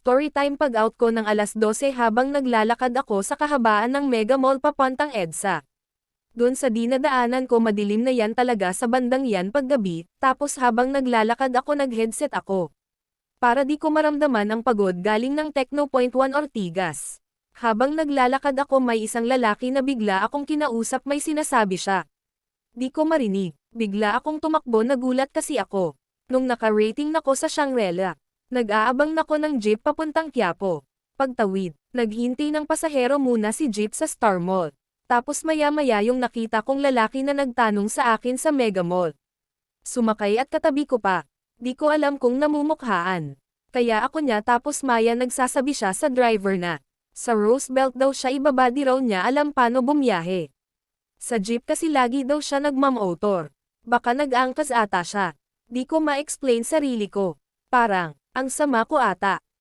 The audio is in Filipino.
Storytime pag-out ko ng alas 12 habang naglalakad ako sa kahabaan ng Mega Mall papuntang EDSA. Doon sa dinadaanan ko madilim na yan talaga sa bandang yan paggabi, tapos habang naglalakad ako nag-headset ako. Para di ko maramdaman ang pagod galing ng Techno.1 Ortigas. Habang naglalakad ako may isang lalaki na bigla akong kinausap may sinasabi siya. Di ko marinig, bigla akong tumakbo nagulat kasi ako. Nung naka-rating nako sa Shangri-La. Nag-aabang nako ng jeep papuntang Quiapo. Pagtawid, naghintay ng pasahero muna si jeep sa Star Mall. Tapos maya-maya yung nakita kong lalaki na nagtanong sa akin sa Mega Mall. Sumakay at katabi ko pa. Di ko alam kung namumukhaan. Kaya ako niya tapos maya nagsasabi siya sa driver na. Sa Roosevelt daw siya ibaba di raw niya alam paano bumiyahe. Sa jeep kasi lagi daw siya nagmamotor. Baka nag-angkas ata siya. Di ko ma-explain sarili ko. Parang, ang sama ko ata.